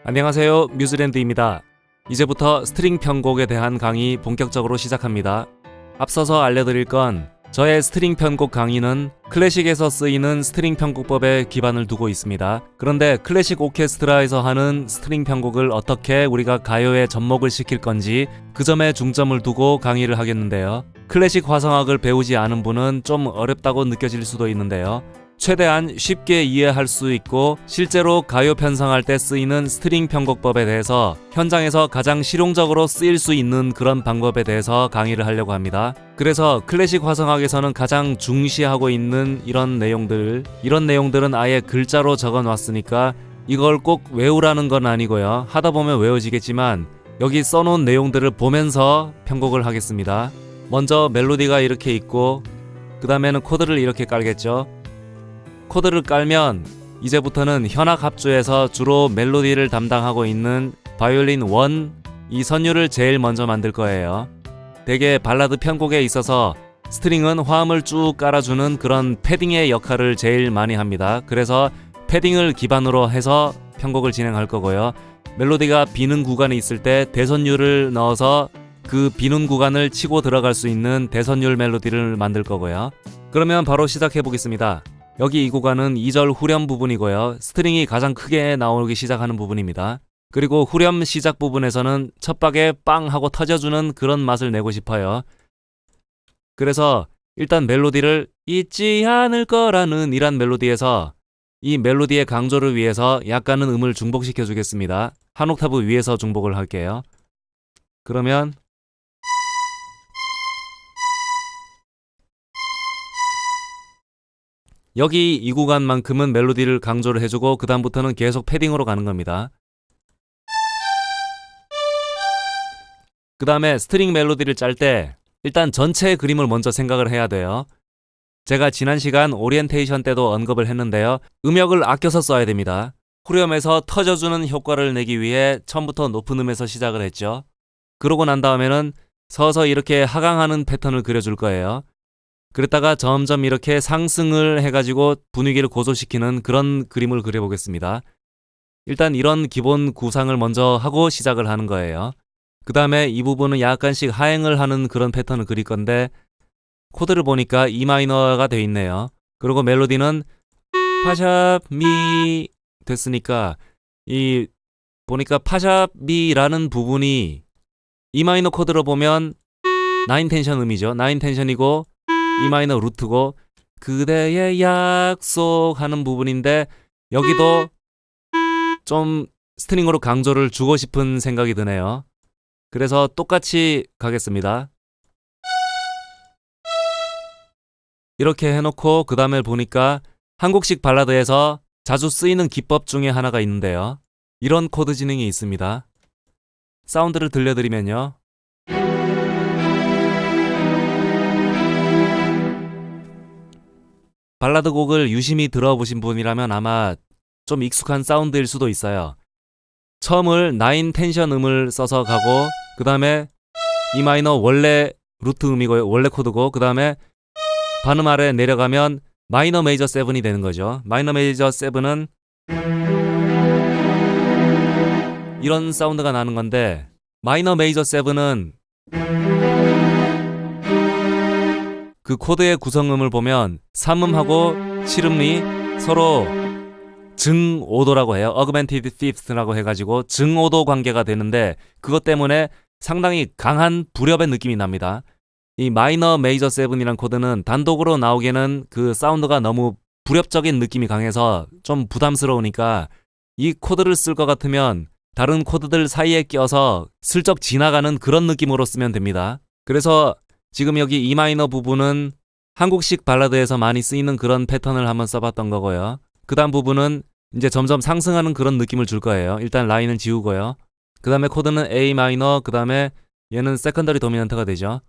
안녕하세요, 뮤즈랜드입니다. 이제부터 스트링 편곡에 대한 강의 본격적으로 시작합니다. 앞서서 알려드릴 건 저의 스트링 편곡 강의는 클래식에서 쓰이는 스트링 편곡법에 기반을 두고 있습니다. 그런데 클래식 오케스트라에서 하는 스트링 편곡을 어떻게 우리가 가요에 접목을 시킬 건지 그 점에 중점을 두고 강의를 하겠는데요. 클래식 화성학을 배우지 않은 분은 좀 어렵다고 느껴질 수도 있는데요. 최대한 쉽게 이해할 수 있고 실제로 가요 편성할 때 쓰이는 스트링 편곡법에 대해서 현장에서 가장 실용적으로 쓰일 수 있는 그런 방법에 대해서 강의를 하려고 합니다. 그래서 클래식 화성학에서는 가장 중시하고 있는 이런 내용들은 아예 글자로 적어 놨으니까 이걸 꼭 외우라는 건 아니고요. 하다 보면 외워지겠지만 여기 써놓은 내용들을 보면서 편곡을 하겠습니다. 먼저 멜로디가 이렇게 있고 그 다음에는 코드를 이렇게 깔겠죠. 코드를 깔면 이제부터는 현악 합주에서 주로 멜로디를 담당하고 있는 바이올린 1 이 선율을 제일 먼저 만들 거예요. 대개 발라드 편곡에 있어서 스트링은 화음을 쭉 깔아주는 그런 패딩의 역할을 제일 많이 합니다. 그래서 패딩을 기반으로 해서 편곡을 진행할 거고요. 멜로디가 비는 구간이 있을 때 대선율을 넣어서 그 비는 구간을 치고 들어갈 수 있는 대선율 멜로디를 만들 거고요. 그러면 바로 시작해 보겠습니다. 여기 이 구간은 2절 후렴 부분이고요. 스트링이 가장 크게 나오기 시작하는 부분입니다. 그리고 후렴 시작 부분에서는 첫 박에 빵 하고 터져주는 그런 맛을 내고 싶어요. 그래서 일단 멜로디를 잊지 않을 거라는 이란 멜로디에서 이 멜로디의 강조를 위해서 약간은 음을 중복시켜 주겠습니다. 한 옥타브 위에서 중복을 할게요. 그러면 여기 이 구간만큼은 멜로디를 강조를 해주고 그 다음부터는 계속 패딩으로 가는 겁니다. 그 다음에 스트링 멜로디를 짤 때 일단 전체의 그림을 먼저 생각을 해야 돼요. 제가 지난 시간 오리엔테이션 때도 언급을 했는데요. 음역을 아껴서 써야 됩니다. 후렴에서 터져주는 효과를 내기 위해 처음부터 높은 음에서 시작을 했죠. 그러고 난 다음에는 서서 이렇게 하강하는 패턴을 그려줄 거예요. 그랬다가 점점 이렇게 상승을 해가지고 분위기를 고조시키는 그런 그림을 그려보겠습니다. 일단 이런 기본 구상을 먼저 하고 시작을 하는 거예요. 그 다음에 이 부분은 약간씩 하행을 하는 그런 패턴을 그릴 건데 코드를 보니까 E 마이너가 되어 있네요. 그리고 멜로디는 파샵 미 됐으니까 이 보니까 파샵 미라는 부분이 E 마이너 코드로 보면 9 텐션 음이죠. 9 텐션이고 E 마이너 루트고 그대의 약속하는 부분인데 여기도 좀 스트링으로 강조를 주고 싶은 생각이 드네요. 그래서 똑같이 가겠습니다. 이렇게 해놓고 그 다음에 보니까 한국식 발라드에서 자주 쓰이는 기법 중에 하나가 있는데요. 이런 코드 진행이 있습니다. 사운드를 들려드리면요. 발라드 곡을 유심히 들어보신 분이라면 아마 좀 익숙한 사운드일 수도 있어요. 처음을 9 텐션 음을 써서 가고 그 다음에 E 마이너 원래 루트 음이고 원래 코드고 그 다음에 반음 아래 내려가면 마이너 메이저 7이 되는 거죠. 마이너 메이저 7은 이런 사운드가 나는 건데 마이너 메이저 7은 그 코드의 구성음을 보면 3음하고 7음이 서로 증오도라고 해요. Augmented Fifth라고 해가지고 증오도 관계가 되는데 그것 때문에 상당히 강한 불협의 느낌이 납니다. 이 마이너 메이저 7이란 코드는 단독으로 나오기에는 그 사운드가 너무 불협적인 느낌이 강해서 좀 부담스러우니까 이 코드를 쓸 것 같으면 다른 코드들 사이에 껴서 슬쩍 지나가는 그런 느낌으로 쓰면 됩니다. 그래서 지금 여기 E 마이너 부분은 한국식 발라드에서 많이 쓰이는 그런 패턴을 한번 써봤던 거고요. 그 다음 부분은 이제 점점 상승하는 그런 느낌을 줄 거예요. 일단 라인은 지우고요. 그 다음에 코드는 A 마이너, 그 다음에 얘는 세컨더리 도미넌트가 되죠.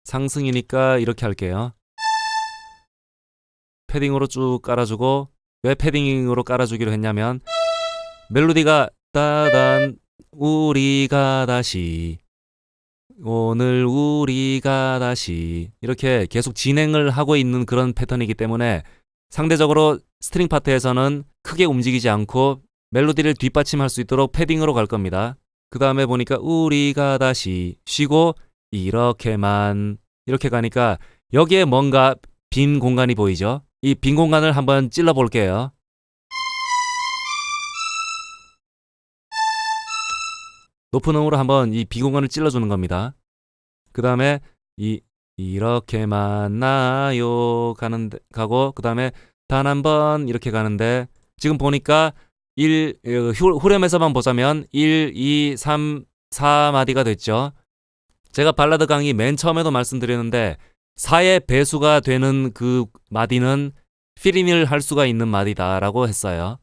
상승이니까 이렇게 할게요. 패딩으로 쭉 깔아주고 왜 패딩으로 깔아주기로 했냐면 멜로디가 따단 우리가 다시 오늘 우리가 다시 이렇게 계속 진행을 하고 있는 그런 패턴이기 때문에 상대적으로 스트링 파트에서는 크게 움직이지 않고 멜로디를 뒷받침할 수 있도록 패딩으로 갈 겁니다. 그 다음에 보니까 우리가 다시 쉬고 이렇게만 이렇게 가니까 여기에 뭔가 빈 공간이 보이죠? 이 빈 공간을 한번 찔러 볼게요. 높은 음으로 한번 이 빈 공간을 찔러주는 겁니다. 그 다음에 이렇게 만나요 가고 그 다음에 단 한 번 이렇게 가는데 지금 보니까 후렴에서만 보자면 1, 2, 3, 4마디가 됐죠. 제가 발라드 강의 맨 처음에도 말씀드렸는데 4의 배수가 되는 그 마디는 필인을 할 수가 있는 마디다라고 했어요.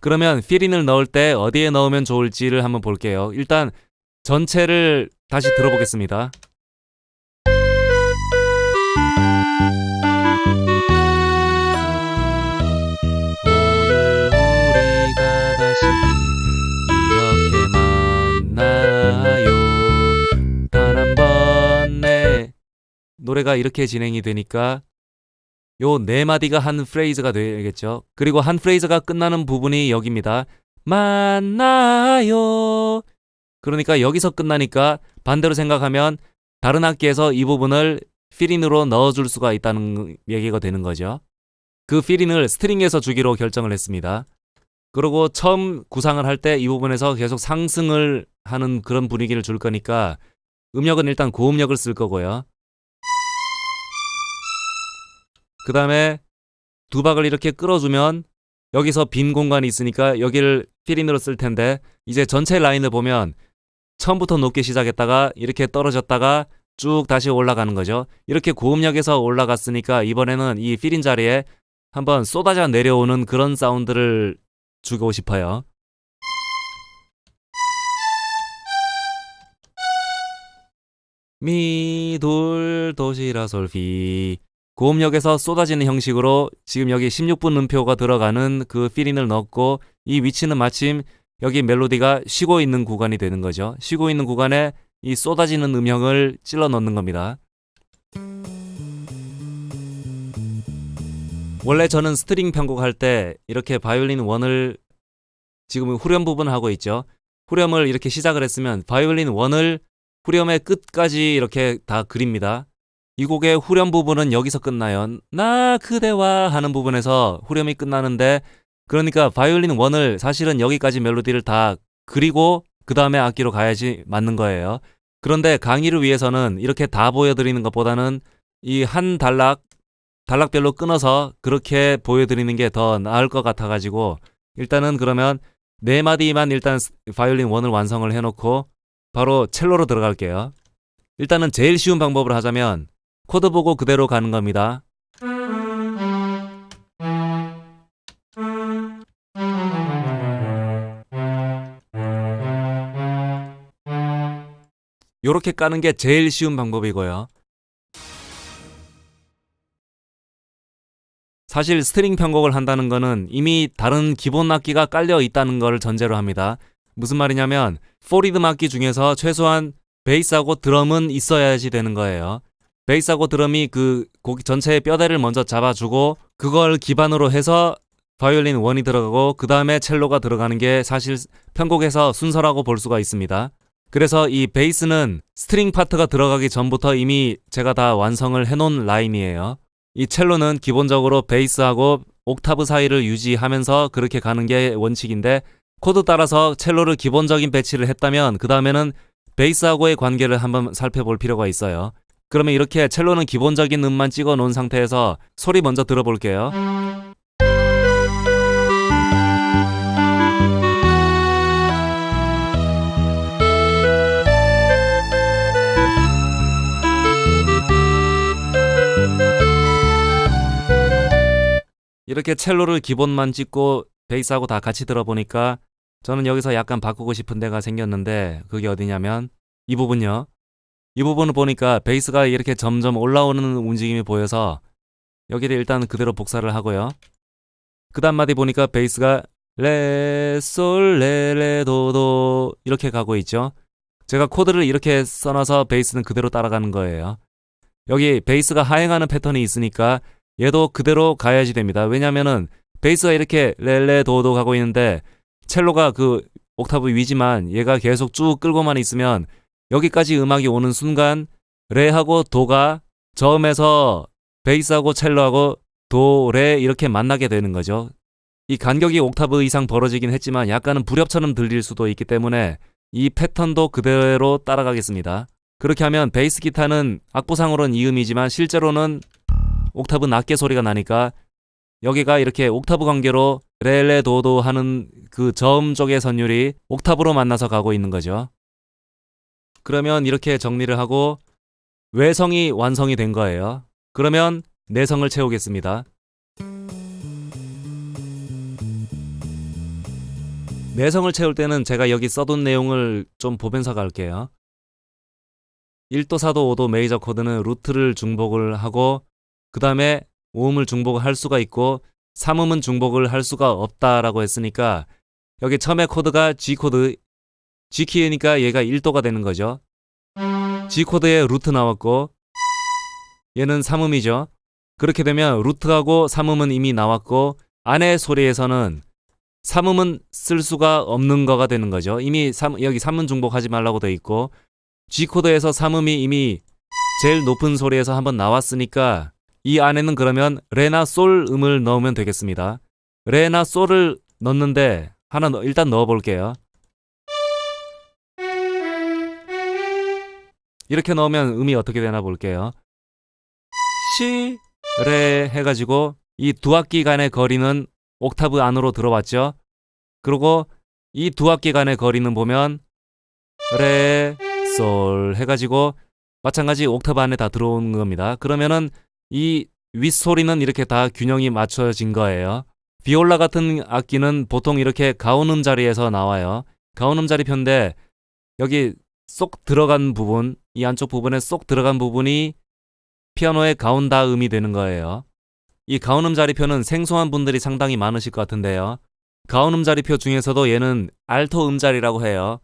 그러면 필인을 넣을 때 어디에 넣으면 좋을지를 한번 볼게요. 일단 전체를 다시 들어보겠습니다. 오늘 우리가 다시 이렇게 만나요. 단 한 번에 노래가 이렇게 진행이 되니까 요 네 마디가 한 프레이즈가 되겠죠. 그리고 한 프레이즈가 끝나는 부분이 여기입니다. 만나요. 그러니까 여기서 끝나니까 반대로 생각하면 다른 악기에서 이 부분을 필인으로 넣어줄 수가 있다는 얘기가 되는 거죠. 그 필인을 스트링에서 주기로 결정을 했습니다. 그리고 처음 구상을 할 때 이 부분에서 계속 상승을 하는 그런 분위기를 줄 거니까 음역은 일단 고음역을 쓸 거고요. 그 다음에 두 박을 이렇게 끌어주면 여기서 빈 공간이 있으니까 여기를 필인으로 쓸 텐데 이제 전체 라인을 보면 처음부터 높게 시작했다가 이렇게 떨어졌다가 쭉 다시 올라가는 거죠. 이렇게 고음역에서 올라갔으니까 이번에는 이 필인 자리에 한번 쏟아져 내려오는 그런 사운드를 주고 싶어요. 미, 돌, 도시라, 솔, 피. 고음역에서 쏟아지는 형식으로 지금 여기 16분 음표가 들어가는 그 필인을 넣고 이 위치는 마침 여기 멜로디가 쉬고 있는 구간이 되는 거죠. 쉬고 있는 구간에 이 쏟아지는 음형을 찔러 넣는 겁니다. 원래 저는 스트링 편곡할 때 이렇게 바이올린 1을 지금 후렴 부분을 하고 있죠. 후렴을 이렇게 시작을 했으면 바이올린 1을 후렴의 끝까지 이렇게 다 그립니다. 이 곡의 후렴 부분은 여기서 끝나요. 나 그대와 하는 부분에서 후렴이 끝나는데 그러니까 바이올린 1을 사실은 여기까지 멜로디를 다 그리고 그 다음에 악기로 가야지 맞는 거예요. 그런데 강의를 위해서는 이렇게 다 보여드리는 것보다는 이 한 단락별로 끊어서 그렇게 보여드리는 게 더 나을 것 같아가지고 일단은 그러면 네 마디만 일단 바이올린 1을 완성을 해놓고 바로 첼로로 들어갈게요. 일단은 제일 쉬운 방법을 하자면 코드 보고 그대로 가는 겁니다. 요렇게 까는 게 제일 쉬운 방법이고요. 사실 스트링 편곡을 한다는 거는 이미 다른 기본 악기가 깔려 있다는 걸 전제로 합니다. 무슨 말이냐면 4리듬 악기 중에서 최소한 베이스하고 드럼은 있어야지 되는 거예요. 베이스하고 드럼이 그 곡 전체의 뼈대를 먼저 잡아주고 그걸 기반으로 해서 바이올린 1이 들어가고 그 다음에 첼로가 들어가는 게 사실 편곡에서 순서라고 볼 수가 있습니다. 그래서 이 베이스는 스트링 파트가 들어가기 전부터 이미 제가 다 완성을 해놓은 라인이에요. 이 첼로는 기본적으로 베이스하고 옥타브 사이를 유지하면서 그렇게 가는 게 원칙인데 코드 따라서 첼로를 기본적인 배치를 했다면 그 다음에는 베이스하고의 관계를 한번 살펴볼 필요가 있어요. 그러면 이렇게 첼로는 기본적인 음만 찍어 놓은 상태에서 소리 먼저 들어볼게요. 이렇게 첼로를 기본만 찍고 베이스하고 다 같이 들어보니까 저는 여기서 약간 바꾸고 싶은 데가 생겼는데 그게 어디냐면 이 부분요. 이 부분을 보니까 베이스가 이렇게 점점 올라오는 움직임이 보여서 여기를 일단 그대로 복사를 하고요. 그 다음 마디 보니까 베이스가 레, 솔, 레, 레, 도, 도 이렇게 가고 있죠. 제가 코드를 이렇게 써놔서 베이스는 그대로 따라가는 거예요. 여기 베이스가 하행하는 패턴이 있으니까 얘도 그대로 가야지 됩니다. 왜냐면은 베이스가 이렇게 레, 레, 도, 도 가고 있는데 첼로가 그 옥타브 위지만 얘가 계속 쭉 끌고만 있으면 여기까지 음악이 오는 순간 레하고 도가 저음에서 베이스하고 첼로하고 도, 레 이렇게 만나게 되는 거죠. 이 간격이 옥타브 이상 벌어지긴 했지만 약간은 불협처럼 들릴 수도 있기 때문에 이 패턴도 그대로 따라가겠습니다. 그렇게 하면 베이스 기타는 악보상으로는 이 음이지만 실제로는 옥타브 낮게 소리가 나니까 여기가 이렇게 옥타브 관계로 레, 레, 도, 도 하는 그 저음 쪽의 선율이 옥타브로 만나서 가고 있는 거죠. 그러면 이렇게 정리를 하고 외성이 완성이 된 거예요. 그러면 내성을 채우겠습니다. 내성을 채울 때는 제가 여기 써둔 내용을 좀 보면서 갈게요. 1도, 4도, 5도 메이저 코드는 루트를 중복을 하고 그 다음에 5음을 중복을 할 수가 있고 3음은 중복을 할 수가 없다라고 했으니까 여기 처음에 코드가 G 코드, G 키니까 얘가 1도가 되는 거죠. G 코드에 루트 나왔고 얘는 3음이죠. 그렇게 되면 루트하고 3음은 이미 나왔고 안의 소리에서는 3음은 쓸 수가 없는 거가 되는 거죠. 이미 여기 3음 중복하지 말라고 돼 있고 G 코드에서 3음이 이미 제일 높은 소리에서 한번 나왔으니까 이 안에는 그러면 레나 솔 음을 넣으면 되겠습니다. 레나 솔을 넣는데 하나 일단 넣어 볼게요. 이렇게 넣으면 음이 어떻게 되나 볼게요. 시, 레 해가지고 이 두 악기 간의 거리는 옥타브 안으로 들어왔죠. 그리고 이 두 악기 간의 거리는 보면 레, 솔 해가지고 마찬가지 옥타브 안에 다 들어오는 겁니다. 그러면은 이 윗소리는 이렇게 다 균형이 맞춰진 거예요. 비올라 같은 악기는 보통 이렇게 가온음 자리에서 나와요. 가온음 자리 편인데 여기 쏙 들어간 부분, 이 안쪽 부분에 쏙 들어간 부분이 피아노의 가온다 음이 되는 거예요. 이 가온음 자리표는 생소한 분들이 상당히 많으실 것 같은데요. 가온음 자리표 중에서도 얘는 알토 음자리라고 해요.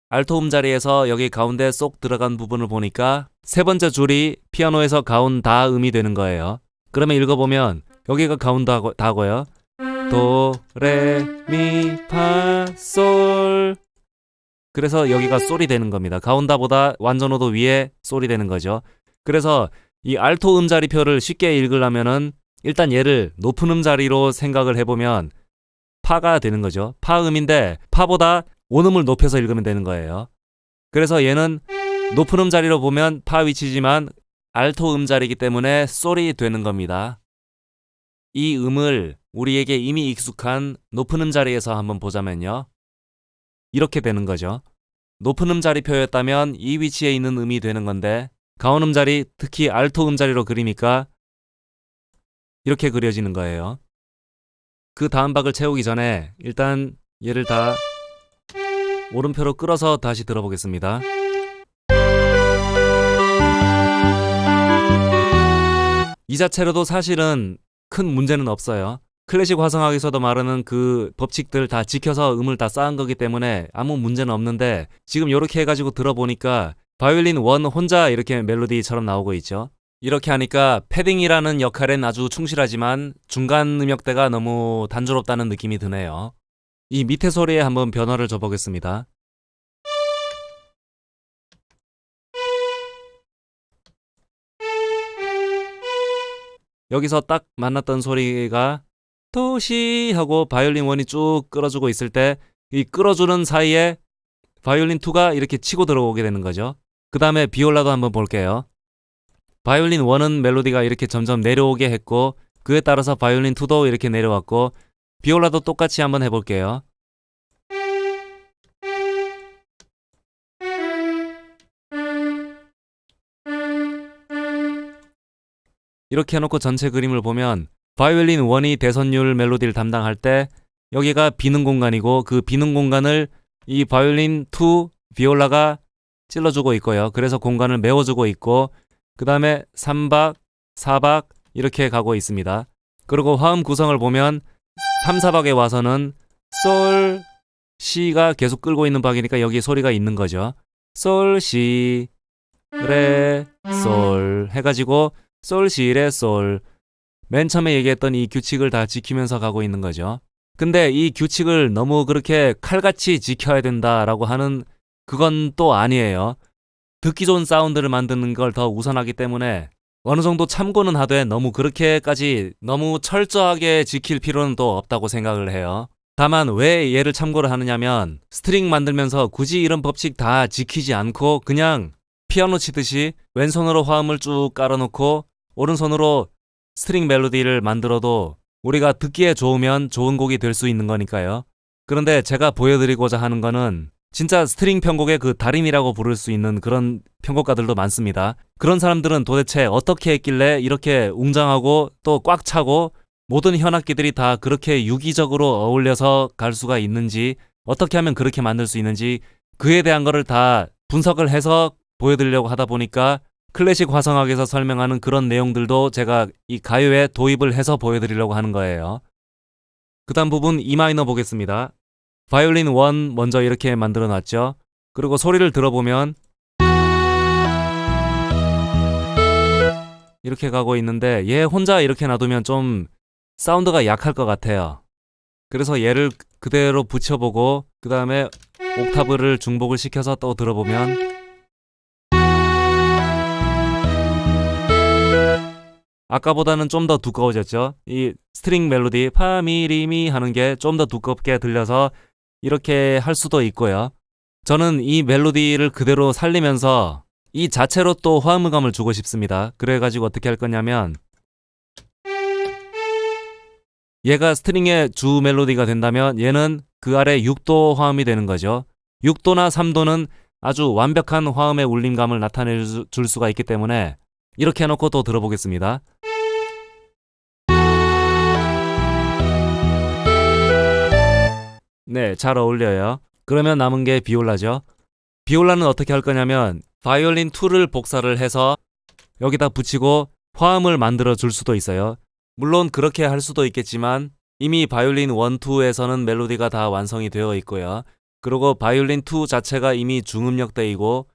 알토 음자리에서 여기 가운데 쏙 들어간 부분을 보니까 세 번째 줄이 피아노에서 가온다 음이 되는 거예요. 그러면 읽어보면 여기가 가온다고요. 도, 레, 미, 파, 솔. 그래서 여기가 솔이 되는 겁니다. 가온다보다 완전오도 위에 솔이 되는 거죠. 그래서 이 알토 음자리표를 쉽게 읽으려면은 일단 얘를 높은 음자리로 생각을 해보면 파가 되는 거죠. 파음인데 파보다 온음을 높여서 읽으면 되는 거예요. 그래서 얘는 높은 음자리로 보면 파 위치지만 알토 음자리이기 때문에 솔이 되는 겁니다. 이 음을 우리에게 이미 익숙한 높은 음자리에서 한번 보자면요. 이렇게 되는 거죠. 높은 음자리표였다면 이 위치에 있는 음이 되는 건데 가온 음자리, 특히 알토 음자리로 그리니까 이렇게 그려지는 거예요. 그 다음 박을 채우기 전에 일단 얘를 다 오른표로 끌어서 다시 들어보겠습니다. 이 자체로도 사실은 큰 문제는 없어요. 클래식 화성학에서도 말하는 그 법칙들 다 지켜서 음을 다 쌓은 거기 때문에 아무 문제는 없는데 지금 이렇게 해가지고 들어보니까 바이올린 원 혼자 이렇게 멜로디처럼 나오고 있죠. 이렇게 하니까 패딩이라는 역할엔 아주 충실하지만 중간 음역대가 너무 단조롭다는 느낌이 드네요. 이 밑에 소리에 한번 변화를 줘보겠습니다. 여기서 딱 만났던 소리가 도시 하고 바이올린 1이 쭉 끌어주고 있을 때 이 끌어주는 사이에 바이올린 2가 이렇게 치고 들어오게 되는 거죠. 그 다음에 비올라도 한번 볼게요. 바이올린 1은 멜로디가 이렇게 점점 내려오게 했고 그에 따라서 바이올린 2도 이렇게 내려왔고 비올라도 똑같이 한번 해볼게요. 이렇게 해놓고 전체 그림을 보면 바이올린 1이 대선율 멜로디를 담당할 때 여기가 비는 공간이고 그 비는 공간을 이 바이올린 2 비올라가 찔러주고 있고요. 그래서 공간을 메워주고 있고 그 다음에 3박, 4박 이렇게 가고 있습니다. 그리고 화음 구성을 보면 3, 4박에 와서는 솔, 시가 계속 끌고 있는 박이니까 여기에 소리가 있는 거죠. 솔, 시, 레, 솔 해가지고 솔, 시, 레, 솔 맨 처음에 얘기했던 이 규칙을 다 지키면서 가고 있는 거죠. 근데 이 규칙을 너무 그렇게 칼같이 지켜야 된다라고 하는 그건 또 아니에요. 듣기 좋은 사운드를 만드는 걸 더 우선하기 때문에 어느 정도 참고는 하되 너무 그렇게까지 너무 철저하게 지킬 필요는 또 없다고 생각을 해요. 다만 왜 얘를 참고를 하느냐면 스트링 만들면서 굳이 이런 법칙 다 지키지 않고 그냥 피아노 치듯이 왼손으로 화음을 쭉 깔아놓고 오른손으로 스트링 멜로디를 만들어도 우리가 듣기에 좋으면 좋은 곡이 될 수 있는 거니까요. 그런데 제가 보여드리고자 하는 거는 진짜 스트링 편곡의 그 달인이라고 부를 수 있는 그런 편곡가들도 많습니다. 그런 사람들은 도대체 어떻게 했길래 이렇게 웅장하고 또 꽉 차고 모든 현악기들이 다 그렇게 유기적으로 어울려서 갈 수가 있는지, 어떻게 하면 그렇게 만들 수 있는지 그에 대한 거를 다 분석을 해서 보여드리려고 하다 보니까 클래식 화성학에서 설명하는 그런 내용들도 제가 이 가요에 도입을 해서 보여드리려고 하는 거예요. 그 다음 부분 E 마이너 보겠습니다. 바이올린 1 먼저 이렇게 만들어 놨죠. 그리고 소리를 들어보면 이렇게 가고 있는데 얘 혼자 이렇게 놔두면 좀 사운드가 약할 것 같아요. 그래서 얘를 그대로 붙여보고 그 다음에 옥타브를 중복을 시켜서 또 들어보면 아까보다는 좀 더 두꺼워졌죠. 이 스트링 멜로디 파미리미 하는 게 좀 더 두껍게 들려서 이렇게 할 수도 있고요. 저는 이 멜로디를 그대로 살리면서 이 자체로 또 화음감을 주고 싶습니다. 그래가지고 어떻게 할 거냐면 얘가 스트링의 주 멜로디가 된다면 얘는 그 아래 6도 화음이 되는 거죠. 6도나 3도는 아주 완벽한 화음의 울림감을 나타내줄 수가 있기 때문에 이렇게 해놓고 또 들어보겠습니다. 네, 잘 어울려요. 그러면 남은 게 비올라죠. 비올라는 어떻게 할 거냐면 바이올린 2를 복사를 해서 여기다 붙이고 화음을 만들어 줄 수도 있어요. 물론 그렇게 할 수도 있겠지만 이미 바이올린 1, 2에서는 멜로디가 다 완성이 되어 있고요. 그리고 바이올린 2 자체가 이미 중음역대이고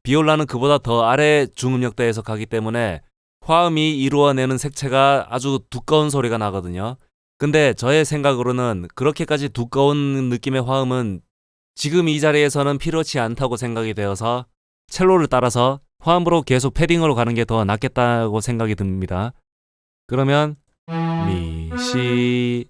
비올라는 그보다 더 아래 중음역대에서 가기 때문에 화음이 이루어내는 색채가 아주 두꺼운 소리가 나거든요. 근데 저의 생각으로는 그렇게까지 두꺼운 느낌의 화음은 지금 이 자리에서는 필요치 않다고 생각이 되어서 첼로를 따라서 화음으로 계속 패딩으로 가는 게 더 낫겠다고 생각이 듭니다. 그러면 미, 시,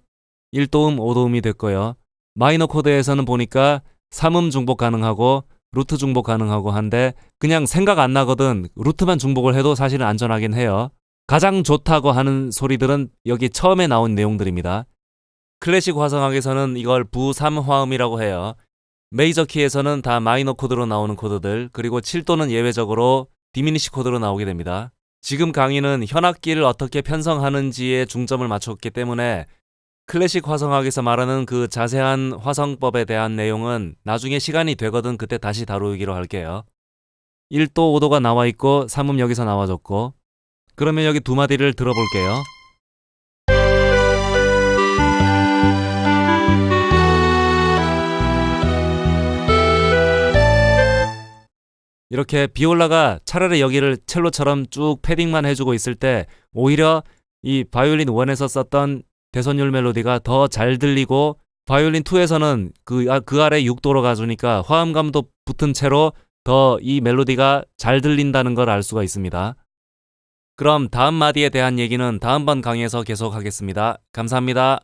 1도음, 5도음이 됐고요. 마이너 코드에서는 보니까 3음 중복 가능하고 루트 중복 가능하고 한데 그냥 생각 안 나거든 루트만 중복을 해도 사실은 안전하긴 해요. 가장 좋다고 하는 소리들은 여기 처음에 나온 내용들입니다. 클래식 화성학에서는 이걸 부3 화음이라고 해요. 메이저 키에서는 다 마이너 코드로 나오는 코드들, 그리고 7도는 예외적으로 디미니시 코드로 나오게 됩니다. 지금 강의는 현악기를 어떻게 편성하는지에 중점을 맞췄기 때문에 클래식 화성학에서 말하는 그 자세한 화성법에 대한 내용은 나중에 시간이 되거든 그때 다시 다루기로 할게요. 1도, 5도가 나와 있고 3음 여기서 나와줬고 그러면 여기 두 마디를 들어볼게요. 이렇게 비올라가 차라리 여기를 첼로처럼 쭉 패딩만 해주고 있을 때 오히려 이 바이올린 1에서 썼던 대선율 멜로디가 더 잘 들리고 바이올린 2에서는 그 아래 6도로 가주니까 화음감도 붙은 채로 더 이 멜로디가 잘 들린다는 걸 알 수가 있습니다. 그럼 다음 마디에 대한 얘기는 다음번 강의에서 계속하겠습니다. 감사합니다.